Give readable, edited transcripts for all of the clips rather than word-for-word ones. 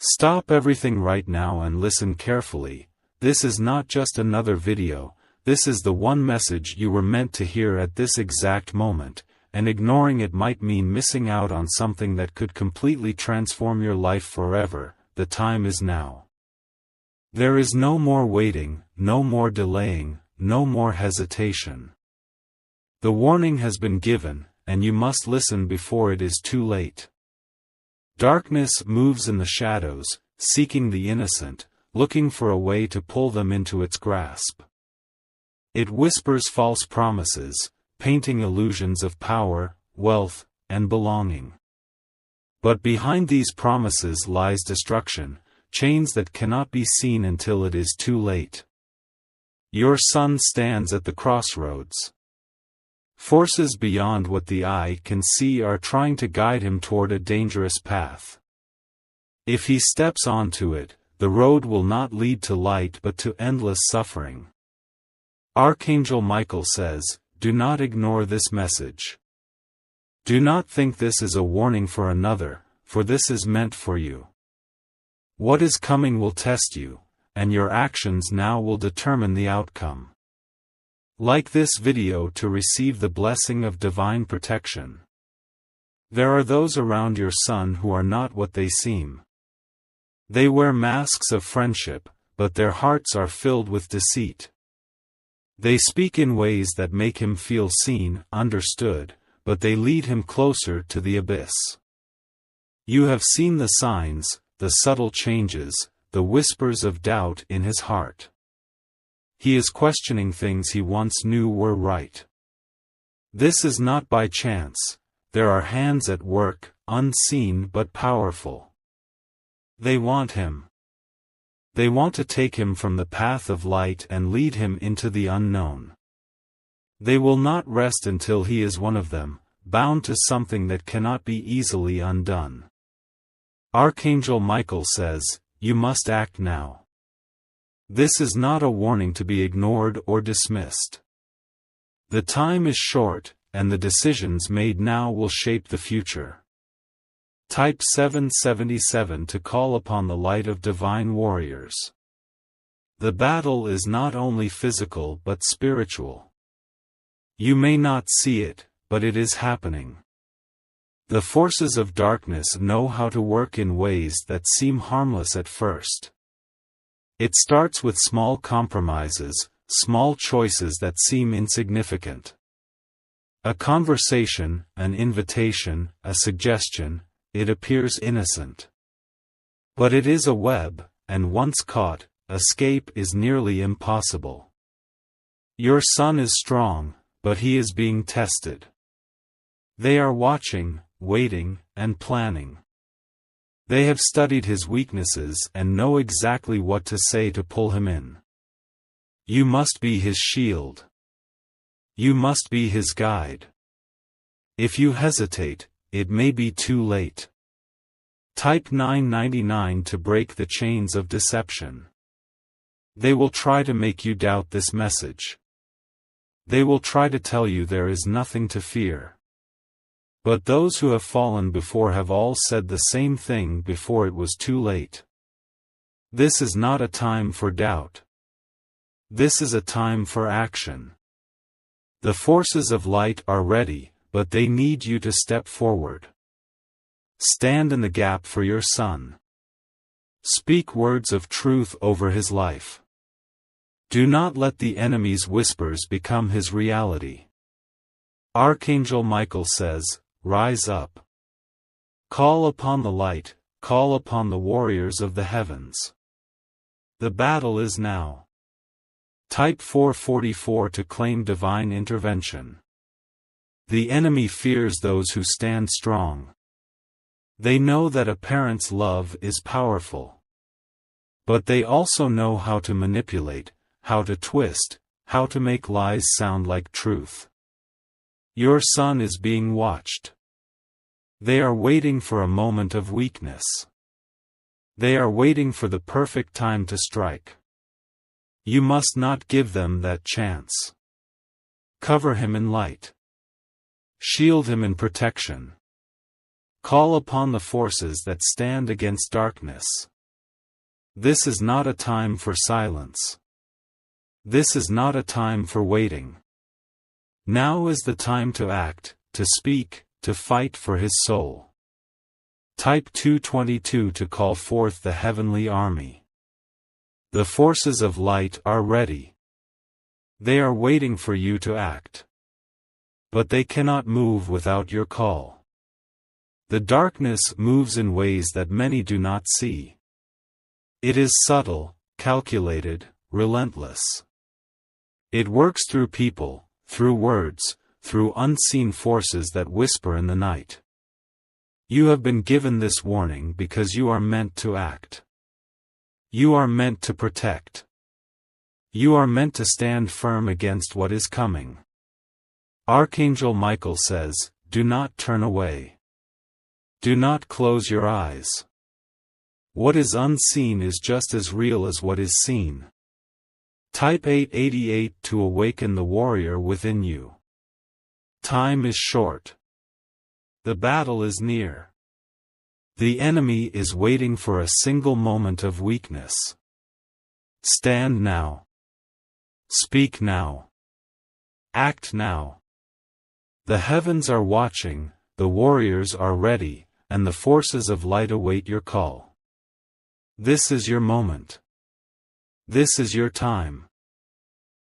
Stop everything right now and listen carefully. This is not just another video, this is the one message you were meant to hear at this exact moment, and ignoring it might mean missing out on something that could completely transform your life forever. The time is now. There is no more waiting, no more delaying, no more hesitation. The warning has been given, and you must listen before it is too late. Darkness moves in the shadows, seeking the innocent, looking for a way to pull them into its grasp. It whispers false promises, painting illusions of power, wealth, and belonging. But behind these promises lies destruction, chains that cannot be seen until it is too late. Your son stands at the crossroads. Forces beyond what the eye can see are trying to guide him toward a dangerous path. If he steps onto it, the road will not lead to light but to endless suffering. Archangel Michael says, do not ignore this message. Do not think this is a warning for another, for this is meant for you. What is coming will test you, and your actions now will determine the outcome. Like this video to receive the blessing of divine protection. There are those around your son who are not what they seem. They wear masks of friendship, but their hearts are filled with deceit. They speak in ways that make him feel seen, understood, but they lead him closer to the abyss. You have seen the signs, the subtle changes, the whispers of doubt in his heart. He is questioning things he once knew were right. This is not by chance. There are hands at work, unseen but powerful. They want him. They want to take him from the path of light and lead him into the unknown. They will not rest until he is one of them, bound to something that cannot be easily undone. Archangel Michael says, you must act now. This is not a warning to be ignored or dismissed. The time is short, and the decisions made now will shape the future. Type 777 to call upon the light of divine warriors. The battle is not only physical but spiritual. You may not see it, but it is happening. The forces of darkness know how to work in ways that seem harmless at first. It starts with small compromises, small choices that seem insignificant. A conversation, an invitation, a suggestion, it appears innocent. But it is a web, and once caught, escape is nearly impossible. Your son is strong, but he is being tested. They are watching, waiting, and planning. They have studied his weaknesses and know exactly what to say to pull him in. You must be his shield. You must be his guide. If you hesitate, it may be too late. Type 999 to break the chains of deception. They will try to make you doubt this message. They will try to tell you there is nothing to fear. But those who have fallen before have all said the same thing before it was too late. This is not a time for doubt. This is a time for action. The forces of light are ready, but they need you to step forward. Stand in the gap for your son. Speak words of truth over his life. Do not let the enemy's whispers become his reality. Archangel Michael says, rise up. Call upon the light, call upon the warriors of the heavens. The battle is now. Type 444 to claim divine intervention. The enemy fears those who stand strong. They know that a parent's love is powerful. But they also know how to manipulate, how to twist, how to make lies sound like truth. Your son is being watched. They are waiting for a moment of weakness. They are waiting for the perfect time to strike. You must not give them that chance. Cover him in light. Shield him in protection. Call upon the forces that stand against darkness. This is not a time for silence. This is not a time for waiting. Now is the time to act, to speak, to fight for his soul. Type 222 to call forth the heavenly army. The forces of light are ready. They are waiting for you to act. But they cannot move without your call. The darkness moves in ways that many do not see. It is subtle, calculated, relentless. It works through people, through words, through unseen forces that whisper in the night. You have been given this warning because you are meant to act. You are meant to protect. You are meant to stand firm against what is coming. Archangel Michael says, do not turn away. Do not close your eyes. What is unseen is just as real as what is seen. Type 888 to awaken the warrior within you. Time is short. The battle is near. The enemy is waiting for a single moment of weakness. Stand now. Speak now. Act now. The heavens are watching, the warriors are ready, and the forces of light await your call. This is your moment. This is your time.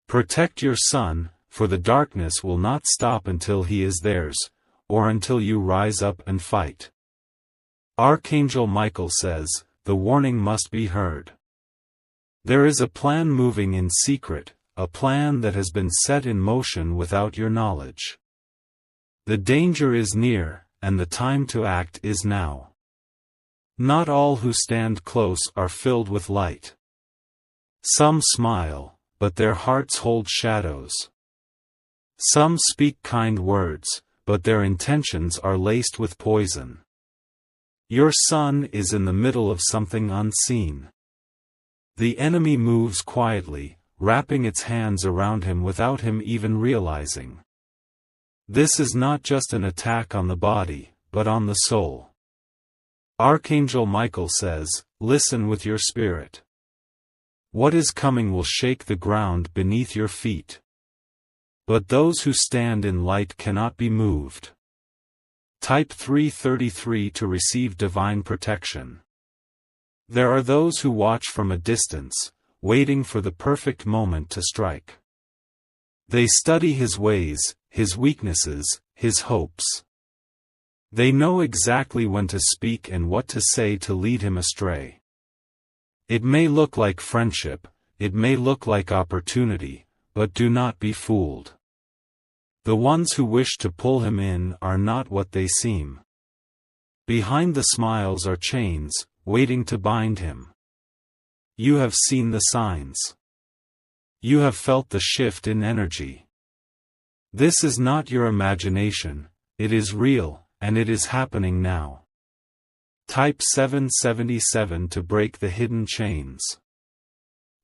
Protect your son, for the darkness will not stop until he is theirs, or until you rise up and fight. Archangel Michael says, the warning must be heard. There is a plan moving in secret, a plan that has been set in motion without your knowledge. The danger is near, and the time to act is now. Not all who stand close are filled with light. Some smile, but their hearts hold shadows. Some speak kind words, but their intentions are laced with poison. Your son is in the middle of something unseen. The enemy moves quietly, wrapping its hands around him without him even realizing. This is not just an attack on the body, but on the soul. Archangel Michael says, listen with your spirit. What is coming will shake the ground beneath your feet. But those who stand in light cannot be moved. Type 333 to receive divine protection. There are those who watch from a distance, waiting for the perfect moment to strike. They study his ways, his weaknesses, his hopes. They know exactly when to speak and what to say to lead him astray. It may look like friendship, it may look like opportunity, but do not be fooled. The ones who wish to pull him in are not what they seem. Behind the smiles are chains, waiting to bind him. You have seen the signs. You have felt the shift in energy. This is not your imagination, it is real, and it is happening now. Type 777 to break the hidden chains.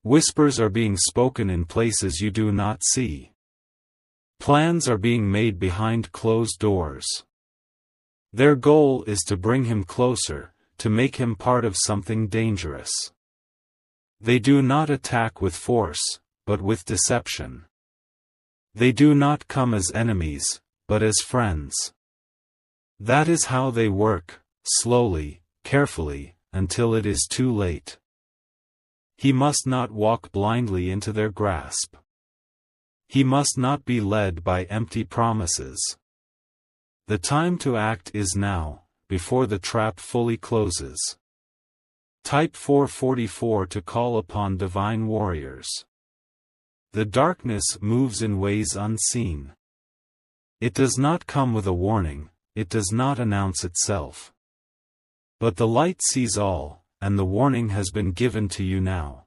Whispers are being spoken in places you do not see. Plans are being made behind closed doors. Their goal is to bring him closer, to make him part of something dangerous. They do not attack with force, but with deception. They do not come as enemies, but as friends. That is how they work, slowly, carefully, until it is too late. He must not walk blindly into their grasp. He must not be led by empty promises. The time to act is now, before the trap fully closes. Type 444 to call upon divine warriors. The darkness moves in ways unseen. It does not come with a warning, it does not announce itself. But the light sees all, and the warning has been given to you now.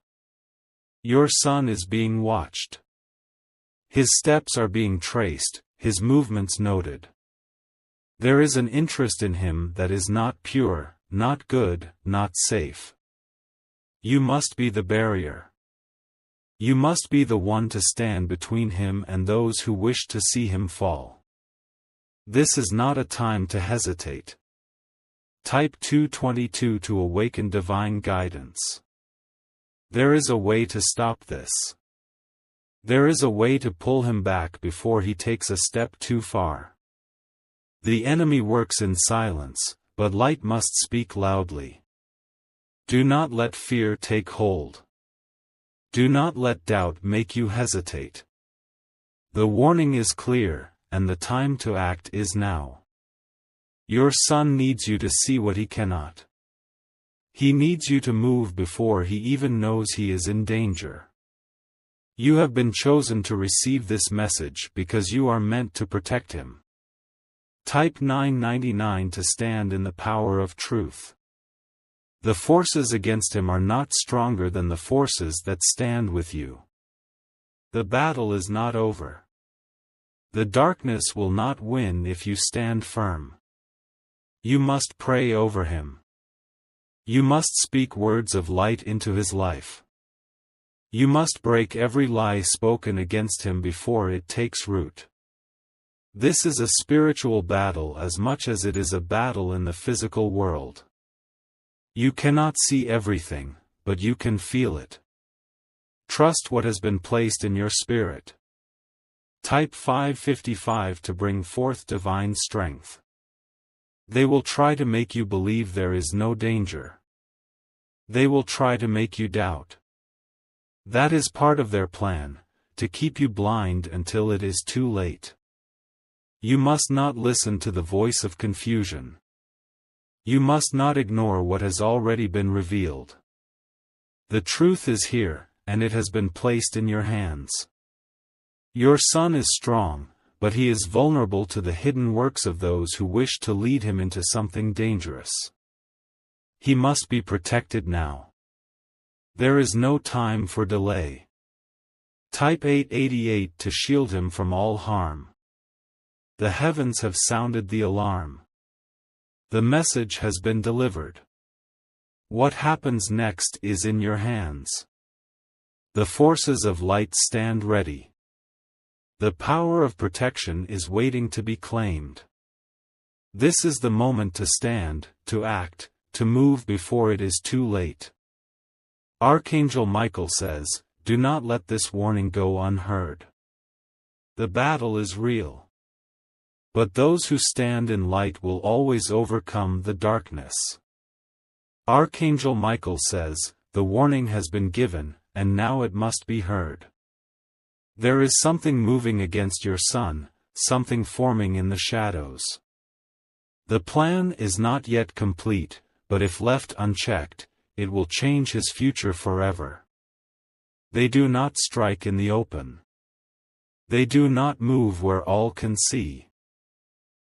Your son is being watched. His steps are being traced, his movements noted. There is an interest in him that is not pure, not good, not safe. You must be the barrier. You must be the one to stand between him and those who wish to see him fall. This is not a time to hesitate. Type 222 to awaken divine guidance. There is a way to stop this. There is a way to pull him back before he takes a step too far. The enemy works in silence, but light must speak loudly. Do not let fear take hold. Do not let doubt make you hesitate. The warning is clear, and the time to act is now. Your son needs you to see what he cannot. He needs you to move before he even knows he is in danger. You have been chosen to receive this message because you are meant to protect him. Type 999 to stand in the power of truth. The forces against him are not stronger than the forces that stand with you. The battle is not over. The darkness will not win if you stand firm. You must pray over him. You must speak words of light into his life. You must break every lie spoken against him before it takes root. This is a spiritual battle as much as it is a battle in the physical world. You cannot see everything, but you can feel it. Trust what has been placed in your spirit. Type 555 to bring forth divine strength. They will try to make you believe there is no danger. They will try to make you doubt. That is part of their plan, to keep you blind until it is too late. You must not listen to the voice of confusion. You must not ignore what has already been revealed. The truth is here, and it has been placed in your hands. Your son is strong, but he is vulnerable to the hidden works of those who wish to lead him into something dangerous. He must be protected now. There is no time for delay. Type 888 to shield him from all harm. The heavens have sounded the alarm. The message has been delivered. What happens next is in your hands. The forces of light stand ready. The power of protection is waiting to be claimed. This is the moment to stand, to act, to move before it is too late. Archangel Michael says, "Do not let this warning go unheard." The battle is real. But those who stand in light will always overcome the darkness. Archangel Michael says, "The warning has been given, and now it must be heard." There is something moving against your son, something forming in the shadows. The plan is not yet complete, but if left unchecked, it will change his future forever. They do not strike in the open. They do not move where all can see.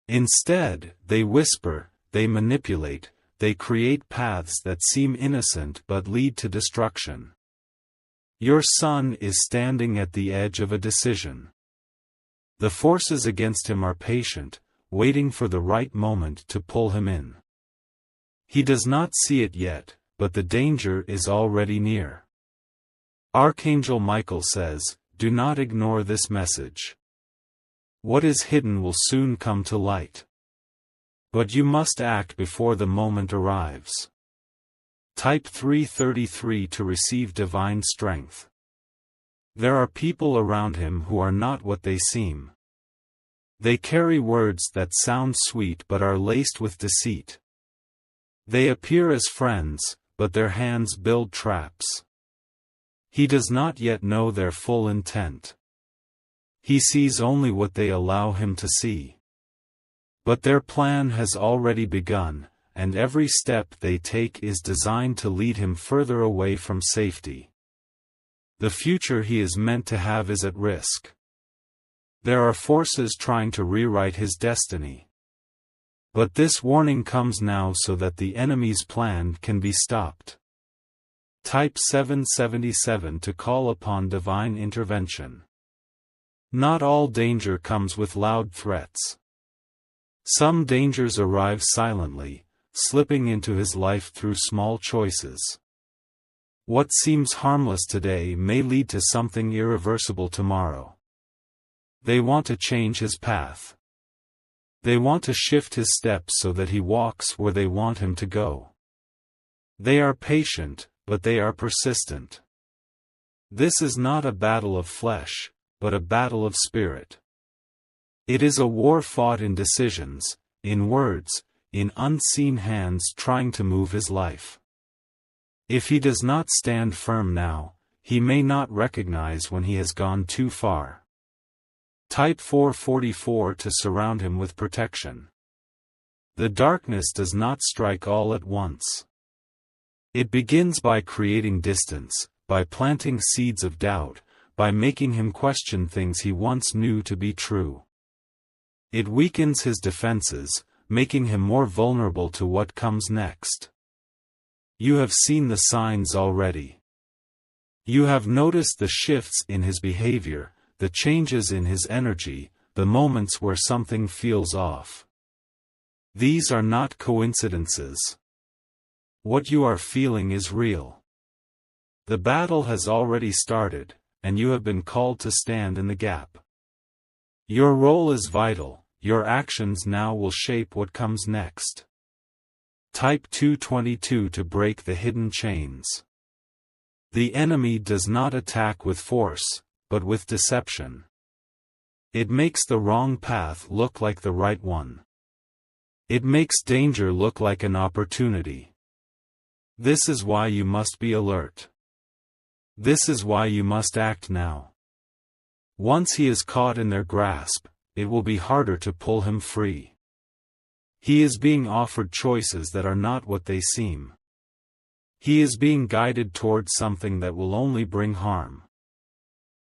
Instead, they whisper, they manipulate, they create paths that seem innocent but lead to destruction. Your son is standing at the edge of a decision. The forces against him are patient, waiting for the right moment to pull him in. He does not see it yet, but the danger is already near. Archangel Michael says, "Do not ignore this message. What is hidden will soon come to light. But you must act before the moment arrives." Type 333 to receive divine strength. There are people around him who are not what they seem. They carry words that sound sweet but are laced with deceit. They appear as friends, but their hands build traps. He does not yet know their full intent. He sees only what they allow him to see. But their plan has already begun, and every step they take is designed to lead him further away from safety. The future he is meant to have is at risk. There are forces trying to rewrite his destiny. But this warning comes now so that the enemy's plan can be stopped. Type 777 to call upon divine intervention. Not all danger comes with loud threats. Some dangers arrive silently, slipping into his life through small choices. What seems harmless today may lead to something irreversible tomorrow. They want to change his path. They want to shift his steps so that he walks where they want him to go. They are patient, but they are persistent. This is not a battle of flesh, but a battle of spirit. It is a war fought in decisions, in words, in unseen hands trying to move his life. If he does not stand firm now, he may not recognize when he has gone too far. Type 444 to surround him with protection. The darkness does not strike all at once. It begins by creating distance, by planting seeds of doubt, by making him question things he once knew to be true. It weakens his defenses, making him more vulnerable to what comes next. You have seen the signs already. You have noticed the shifts in his behavior, the changes in his energy, the moments where something feels off. These are not coincidences. What you are feeling is real. The battle has already started, and you have been called to stand in the gap. Your role is vital, your actions now will shape what comes next. Type 222 to break the hidden chains. The enemy does not attack with force, but with deception. It makes the wrong path look like the right one. It makes danger look like an opportunity. This is why you must be alert. This is why you must act now. Once he is caught in their grasp, it will be harder to pull him free. He is being offered choices that are not what they seem. He is being guided toward something that will only bring harm.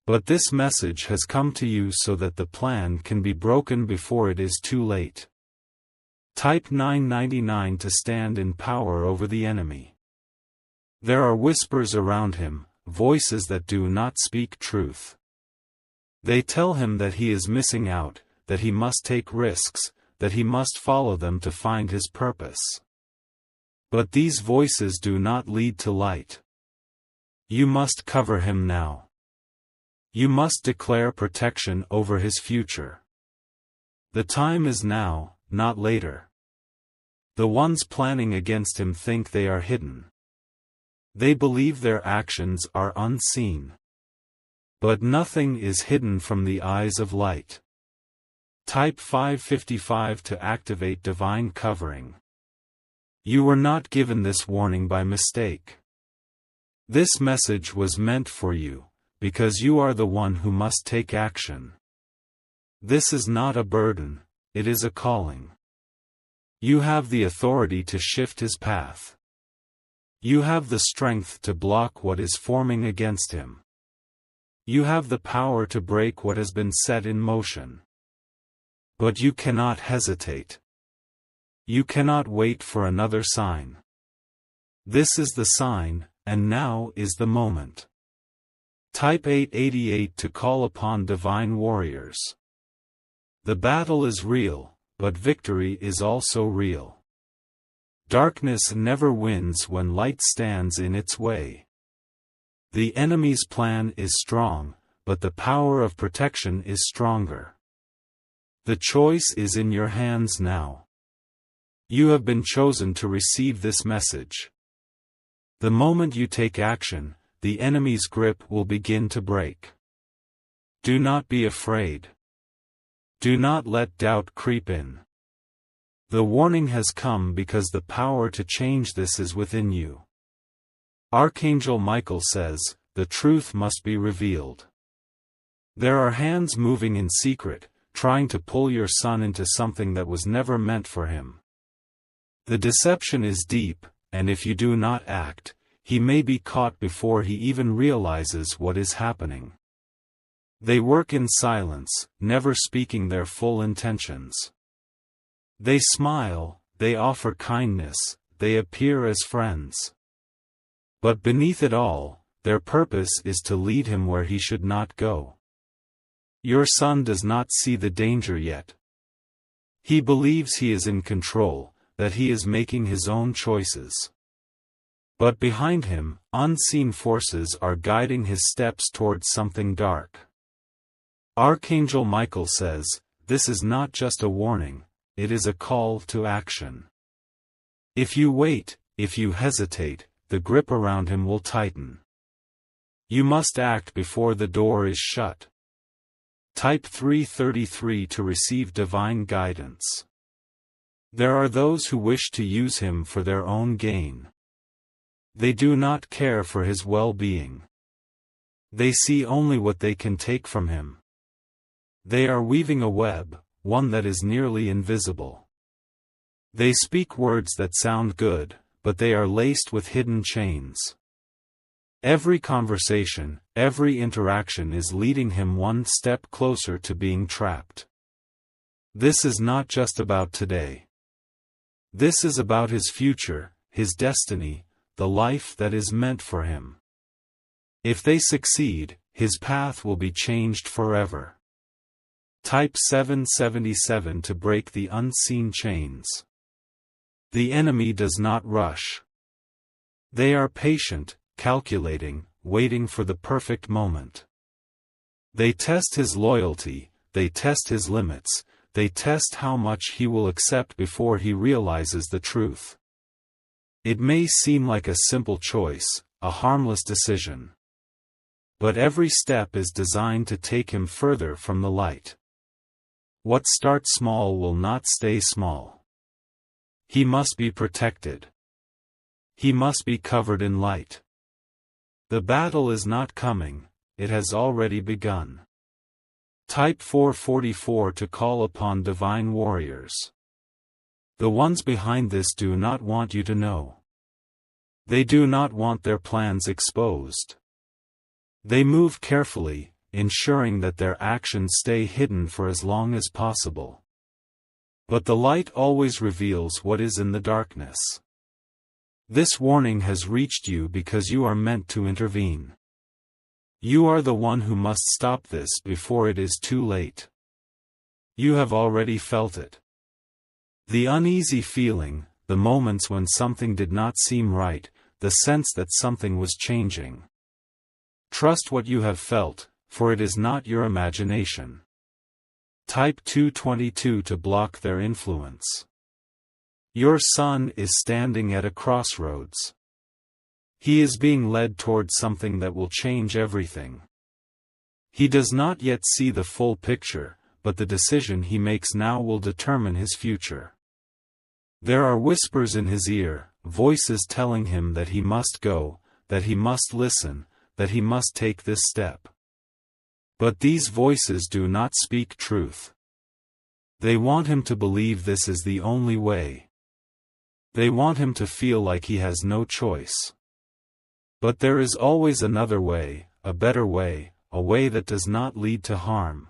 But this message has come to you so that the plan can be broken before it is too late. Type 999 to stand in power over the enemy. There are whispers around him, voices that do not speak truth. They tell him that he is missing out, that he must take risks, that he must follow them to find his purpose. But these voices do not lead to light. You must cover him now. You must declare protection over his future. The time is now, not later. The ones planning against him think they are hidden. They believe their actions are unseen. But nothing is hidden from the eyes of light. Type 555 to activate divine covering. You were not given this warning by mistake. This message was meant for you, because you are the one who must take action. This is not a burden, it is a calling. You have the authority to shift his path. You have the strength to block what is forming against him. You have the power to break what has been set in motion. But you cannot hesitate. You cannot wait for another sign. This is the sign, and now is the moment. Type 888 to call upon divine warriors. The battle is real, but victory is also real. Darkness never wins when light stands in its way. The enemy's plan is strong, but the power of protection is stronger. The choice is in your hands now. You have been chosen to receive this message. The moment you take action, the enemy's grip will begin to break. Do not be afraid. Do not let doubt creep in. The warning has come because the power to change this is within you. Archangel Michael says, the truth must be revealed. There are hands moving in secret, trying to pull your son into something that was never meant for him. The deception is deep, and if you do not act, he may be caught before he even realizes what is happening. They work in silence, never speaking their full intentions. They smile, they offer kindness, they appear as friends. But beneath it all, their purpose is to lead him where he should not go. Your son does not see the danger yet. He believes he is in control, that he is making his own choices. But behind him, unseen forces are guiding his steps towards something dark. Archangel Michael says, this is not just a warning, it is a call to action. If you wait, if you hesitate, the grip around him will tighten. You must act before the door is shut. Type 333 to receive divine guidance. There are those who wish to use him for their own gain. They do not care for his well-being. They see only what they can take from him. They are weaving a web, one that is nearly invisible. They speak words that sound good, but they are laced with hidden chains. Every conversation, every interaction is leading him one step closer to being trapped. This is not just about today. This is about his future, his destiny, the life that is meant for him. If they succeed, his path will be changed forever. Type 777 to break the unseen chains. The enemy does not rush. They are patient, calculating, waiting for the perfect moment. They test his loyalty, they test his limits, they test how much he will accept before he realizes the truth. It may seem like a simple choice, a harmless decision. But every step is designed to take him further from the light. What starts small will not stay small. He must be protected. He must be covered in light. The battle is not coming, it has already begun. Type 444 to call upon divine warriors. The ones behind this do not want you to know. They do not want their plans exposed. They move carefully, ensuring that their actions stay hidden for as long as possible. But the light always reveals what is in the darkness. This warning has reached you because you are meant to intervene. You are the one who must stop this before it is too late. You have already felt it. The uneasy feeling, the moments when something did not seem right, the sense that something was changing. Trust what you have felt, for it is not your imagination. Type 222 to block their influence. Your son is standing at a crossroads. He is being led towards something that will change everything. He does not yet see the full picture, but the decision he makes now will determine his future. There are whispers in his ear, voices telling him that he must go, that he must listen, that he must take this step. But these voices do not speak truth. They want him to believe this is the only way. They want him to feel like he has no choice. But there is always another way, a better way, a way that does not lead to harm.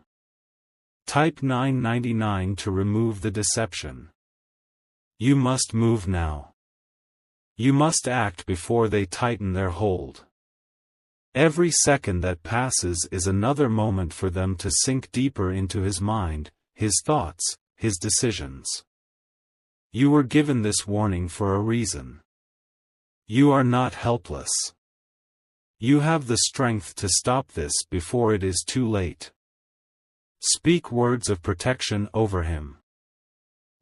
Type 999 to remove the deception. You must move now. You must act before they tighten their hold. Every second that passes is another moment for them to sink deeper into his mind, his thoughts, his decisions. You were given this warning for a reason. You are not helpless. You have the strength to stop this before it is too late. Speak words of protection over him.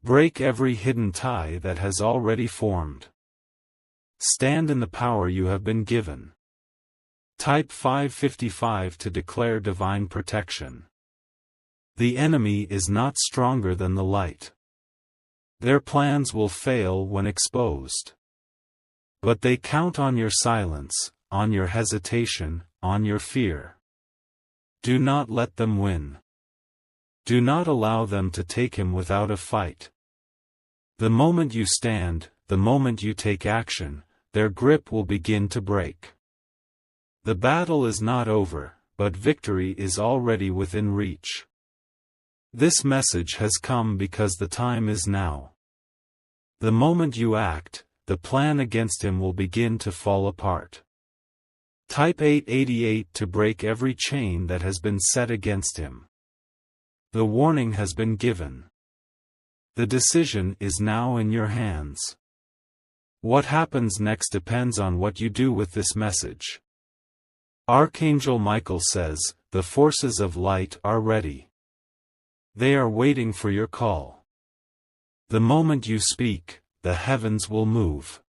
Break every hidden tie that has already formed. Stand in the power you have been given. Type 555 to declare divine protection. The enemy is not stronger than the light. Their plans will fail when exposed. But they count on your silence, on your hesitation, on your fear. Do not let them win. Do not allow them to take him without a fight. The moment you stand, the moment you take action, their grip will begin to break. The battle is not over, but victory is already within reach. This message has come because the time is now. The moment you act, the plan against him will begin to fall apart. Type 888 to break every chain that has been set against him. The warning has been given. The decision is now in your hands. What happens next depends on what you do with this message. Archangel Michael says, the forces of light are ready. They are waiting for your call. The moment you speak, the heavens will move.